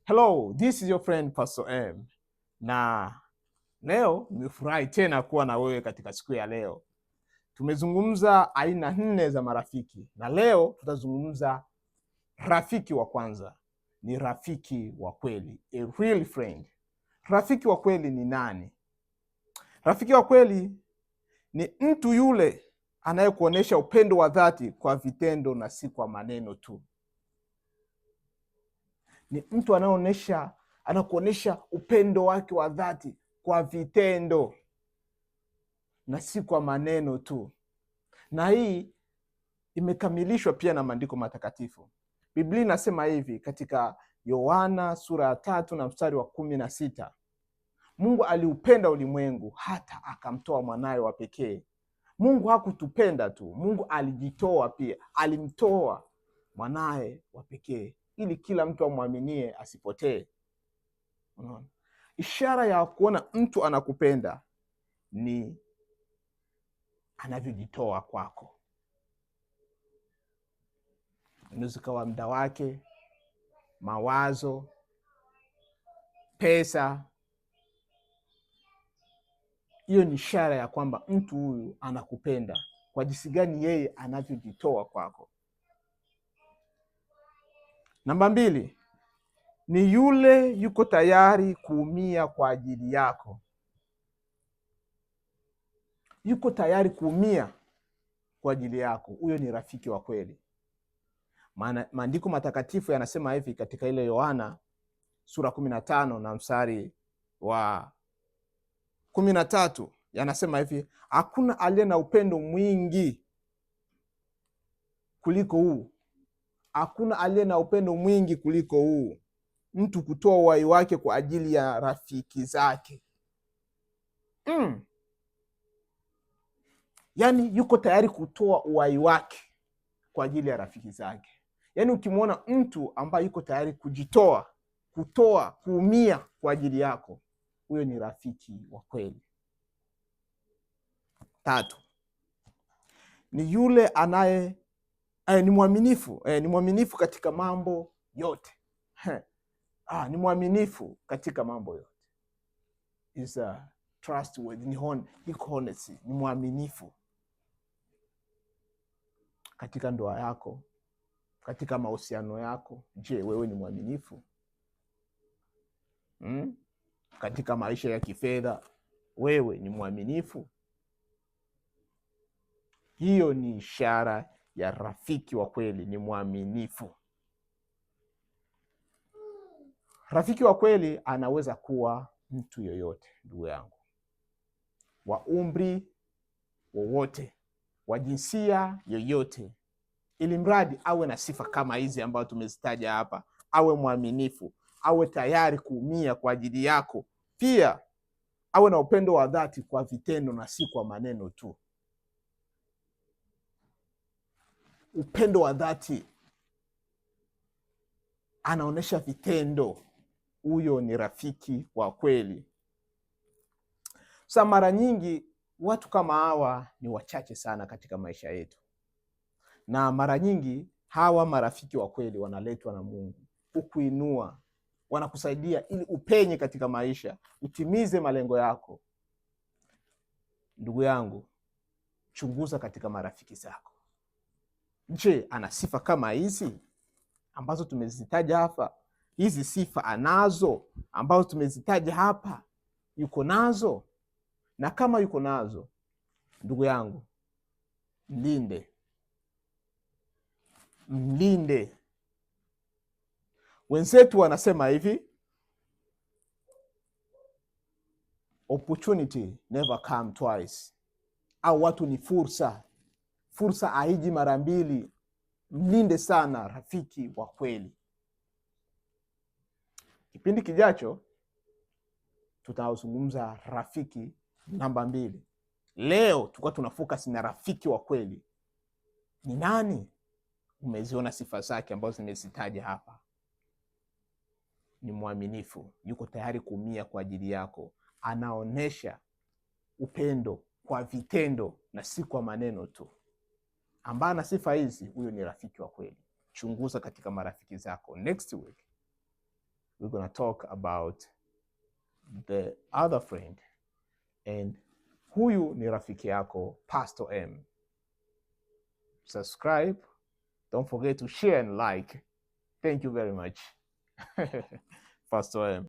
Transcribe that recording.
Hello, this is your friend Pastor M. Na leo nimefurahi tena kuwa na wewe katika siku ya leo. Tumezungumza aina 4 za marafiki na leo tutazungumza rafiki wa kwanza. Ni rafiki wa kweli, a real friend. Rafiki wa kweli ni nani? Rafiki wa kweli ni mtu yule anayekuonesha upendo wa dhati kwa vitendo na si kwa maneno tu. Ni mtu anakuonesha upendo wake wa dhati kwa vitendo na si kwa maneno tu. Na hii imekamilishwa pia na maandiko matakatifu. Biblia inasema hivi katika Yohana sura ya 3 na mstari wa 16. Mungu aliupenda ulimwengu hata akamtoa mwanawe wa pekee. Mungu hakutupenda tu, Mungu alijitoa pia. Alimtoa mwanawe wa pekee ili kila mtu amwaminie asipotee. Ishara ya kuona mtu anakupenda ni anavyojitoa kwako. Unaweza kuwa muda wake, mawazo, pesa. Hiyo ni ishara ya kwamba mtu huyu anakupenda kwa jinsi gani yeye anavyojitoa kwako. Namba 2, ni yule yuko tayari kuumia kwa ajili yako. Yuko tayari kuumia kwa ajili yako. Huyo ni rafiki wa kweli. Maandiko matakatifu yanasema hivi katika ile Yohana sura 15 na mstari wa 13, yanasema hivi: hakuna aliye na upendo mwingi kuliko huu. Hakuna aliye na upendo mwingi kuliko huu, mtu kutoa uhai wake kwa ajili ya rafiki zake. Yaani yuko tayari kutoa uhai wake kwa ajili ya rafiki zake. Yaani ukimwona mtu ambaye yuko tayari kujitoa, kutoa, kuumia kwa ajili yako, huyo ni rafiki wa kweli. 3, ni yule ni mwaminifu. Ni mwaminifu katika mambo yote. Ni mwaminifu katika mambo yote. Is a trustworthy, ni honest, ni mwaminifu katika ndoa yako, katika mahusiano yako. Je, wewe ni mwaminifu? Katika maisha ya kifedha, wewe ni mwaminifu? Hiyo ni ishara ya rafiki wa kweli, ni mwaminifu. Rafiki wa kweli anaweza kuwa mtu yoyote, ndugu yangu, wa umri wowote, wa jinsia yoyote, ili mradi awe na sifa kama hizi ambazo tumezitaja hapa. Awe mwaminifu, awe tayari kuumia kwa ajili yako, pia awe na upendo wa dhati kwa vitendo na si kwa maneno tu. Upendo wa dhati, anaonesha vitendo. Huyo ni rafiki wa kweli. Sasa mara nyingi watu kama hawa ni wachache sana katika maisha yetu, na mara nyingi hawa marafiki wa kweli wanaletwa na Mungu kukuinua, wanakusaidia ili upenye katika maisha, utimize malengo yako. Ndugu yangu, chunguza katika marafiki zako. Je, ana sifa kama hizi ambazo tumezitaja hapa? Hizi sifa anazo ambazo tumezitaja hapa? Yuko nazo? Na kama yuko nazo, ndugu yangu, mlinde. Wenzetu wanasema hivi, opportunity never come twice. Au watu ni fursa haiji mara mbili. Mlinde sana rafiki wa kweli. Kipindi kijacho tutazungumza rafiki namba 2. Leo tulikuwa tunafocus na rafiki wa kweli ni nani. Umeziona sifa zake ambazo nimezitaja hapa. Ni mwaminifu, yuko tayari kuumia kwa ajili yako, anaonesha upendo kwa vitendo na si kwa maneno tu. Ambaye na sifa hizi, huyo ni rafiki wa kweli. Chunguza katika marafiki zako. Next week we're going to talk about the other friend, and huyu ni rafiki yako Pastor M. Subscribe, don't forget to share and like. Thank you very much. Pastor M.